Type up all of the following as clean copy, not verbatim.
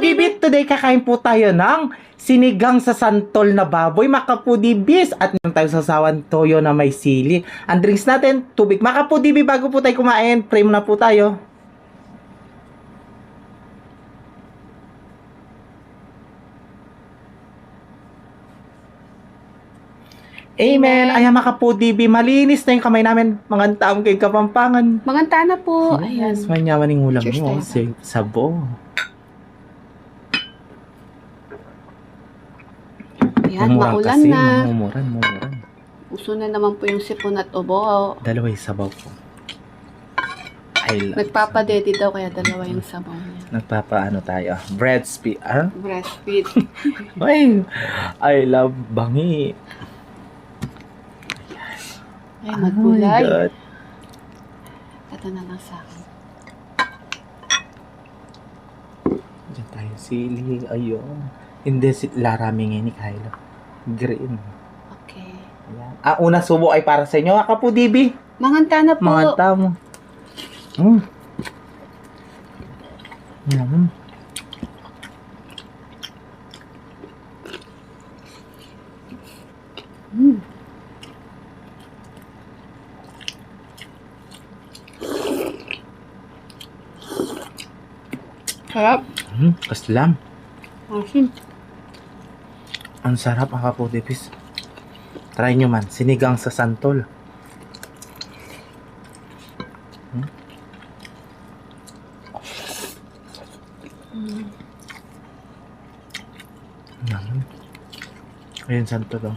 Kapudibit, today kakain po tayo ng sinigang sa santol na baboy, mga kapudibis. At meron tayo sasawan toyo na may sili. Ang drinks natin, tubig. Mga kapudibi, bago po tayo kumain, pray muna po tayo. Amen. Ayan mga kapudibi, malinis na yung kamay namin. Mga taong kay Kapampangan. Manganta na po. Ayan. Yes, manyaman yung ulam Cheers mo. tayo. Sabo. Ayan, Mumurang maulan kasi, na. mumuran. Uso na naman po yung sipon at ubo. Dalawa yung sabaw ko. I love Nagpapadedi daw kaya dalawa yung sabaw niya. Nagpapaano tayo? Bread speed. Ah? Breastfeed. Ay, I love bangi. Ay, Oh my maggulay. God. Ito na lang sa akin. Diyan tayo sili. Ayun. Hindi si laraming ni Kylo. Green. Okay. Ayan. Una subo ay para sa inyo. Kapudibi. Manganta na po. Mga tamo. Yum. Mm. Sarap. Kaslam. Asin. Ang sarap mga kapudibis. Try nyo man. Sinigang sa santol. Ayun, santol oh.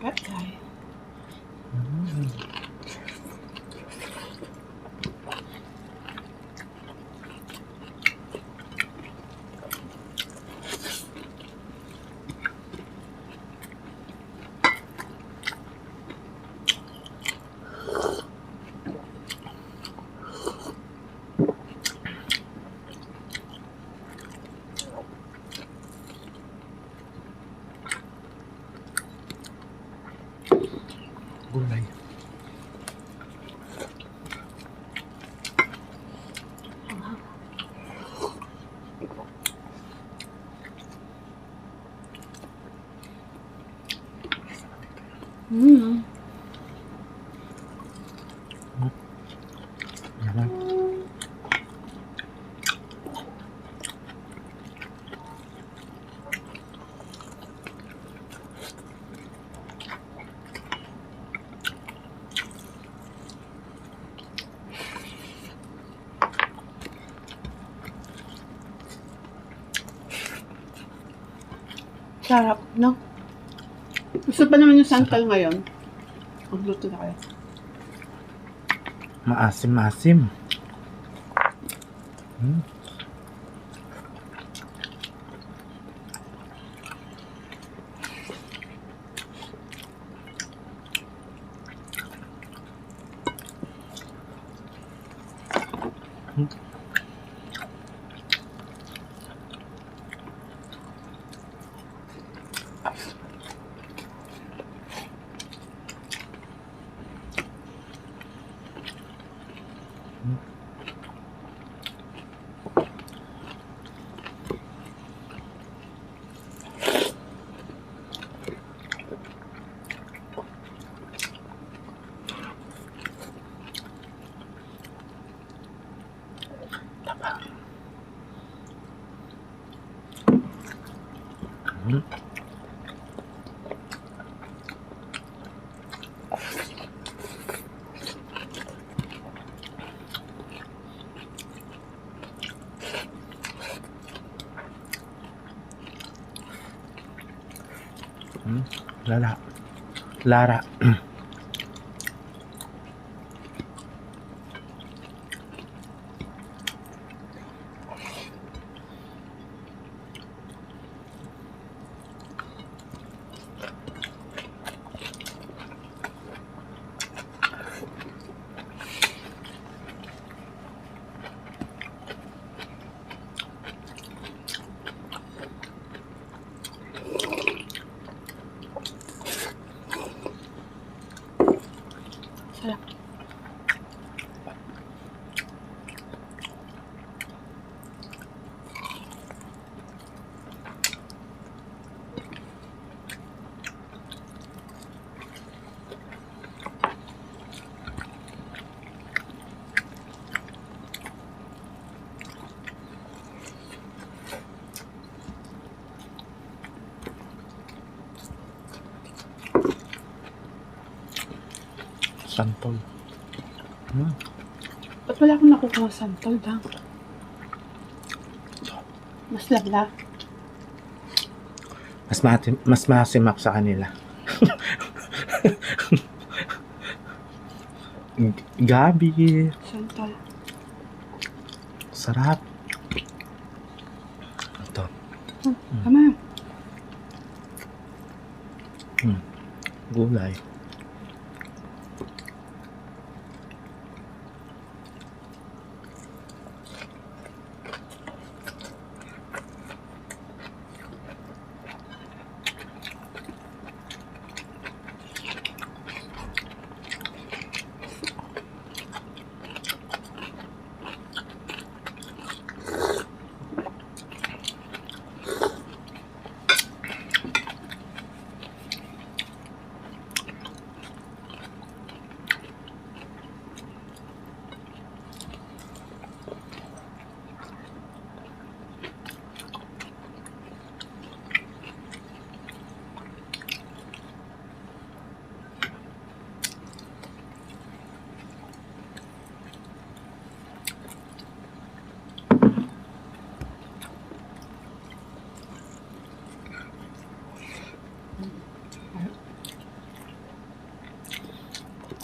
Patay. Gulay. Mm. Yaman. Sarap, no? Gusto pa naman yung santol ngayon. Magluto na kayo. Maasim. Lara. Santol. Ba't wala akong nakukuha santol, Dang? Mas labla. Mas masimap sa kanila. Gabi. Santol. Sarap. Ito. Tama. Gulay.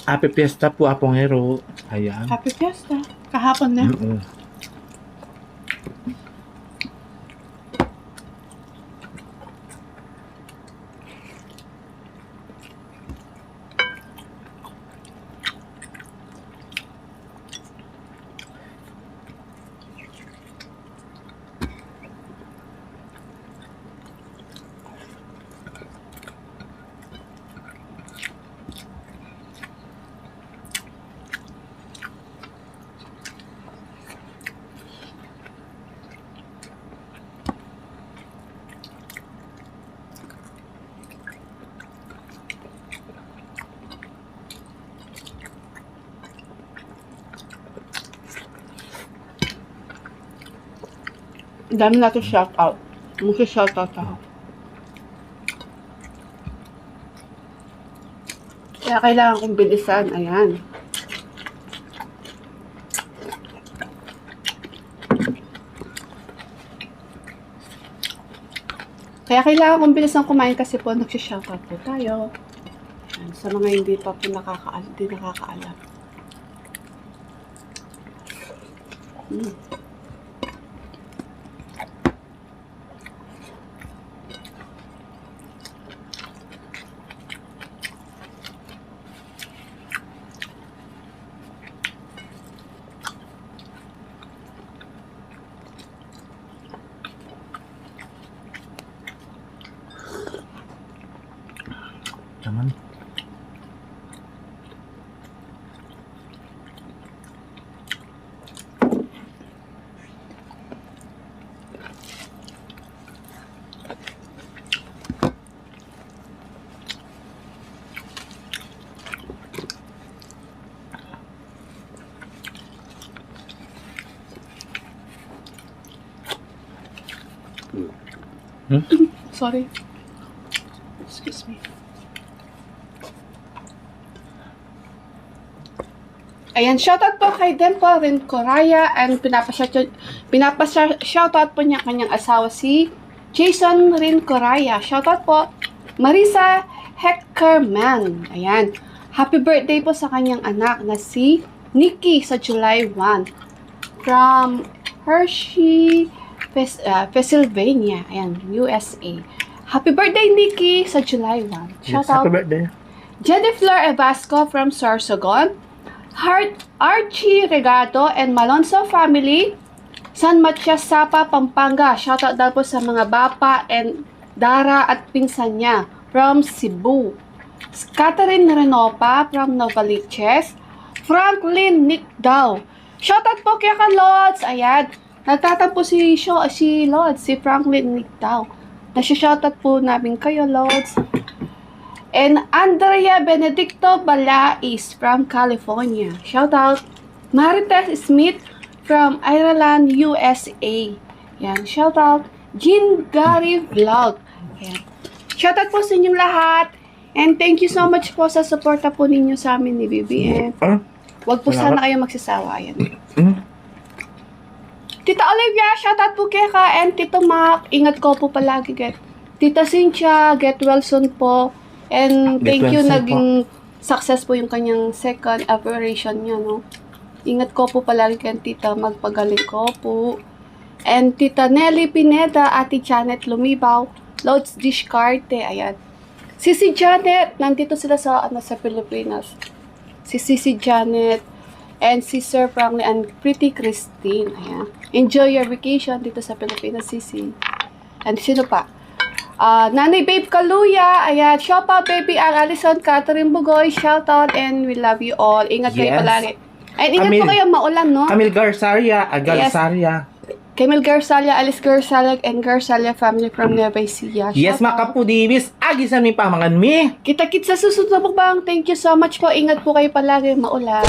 Happy Fiesta po, Apongero. Ayan. Happy Fiesta. Kahapon na. Mm-mm. Ang dami natin shout out. Mag-shout out ako. Kaya kailangan kong bilisan. Ayan. Kaya kailangan kong bilisan kumain kasi po nagsha-shout out po tayo. Ayan. Sa mga hindi pa po nakakaalam. Naman. Sorry. Excuse me. Ayan, shoutout po kay Dempo Rin Coraya and pinapa-shoutout po niya kanyang asawa si Jason Rin Coraya. Shoutout po Marisa Heckerman. Ayan. Happy birthday po sa kanyang anak na si Nikki sa July 1 from Hershey, Pennsylvania. Ayan, USA. Happy birthday, Nikki, sa July 1. Yes, Shoutout. happy birthday. Jennifer Evasco from Sorsogon. Archie Regado and Malonzo family. San Matias, Sapa, Pampanga. Shoutout daw po sa mga bapa and Dara at pinsan niya from Cebu. Catherine Renopa from Novaliches. Franklin Nick Daw. Shoutout po kaya ka Lods. Ayan. Nagtatampo si Lods, si Franklin Nick Daw. Nasi-shoutout po namin kayo, Lods. And Andrea Benedicto Balais from California. Shoutout. Marites Smith from Ireland, USA. Yan. Shoutout. Jean Gary Vlog. Yan. Shoutout po sa inyong lahat. And thank you so much po sa suporta po ninyo sa amin ni BBM. Huwag po Salamat. sana kayo magsasawa. Ayan. Mm. Tita Olivia, shoutout po kay ka. And Tito Mac, ingat ko po palagi. Tita Cynthia, get well soon po. And Get thank well you, soon naging success po yung kanyang second operation niya, no? Ingat ko po palagi kay Tita, magpagaling ko po. And Tita Nelly Pineda, Ate Janet Lumibaw, Lods Discarte, ayan. Sisi Janet, nandito sila sa Pilipinas. Si Sisi Janet and si Sir Franklin and Pretty Christine. Ayan. Enjoy your vacation dito sa Pilipinas, Sisi. And sino pa? Nanay Babe Kaluya, ayan. Shout out baby ang Alison Catherine Bugoy. Shout out and we love you all. Ingat kayo Yes. palagi. And ingat po Camille. kayo, maulan, no? Camille Garzaria, Agalsaria. Camille Garzalia, Alice Garzalia, and Garzalia family from Nueva Ecija. Yes, Shout out. makapudibis. Agisan mi pamangan mi. Kita-kits sa susunod na mukbang. Thank you so much po. Ingat po kayo palagi. Maulan.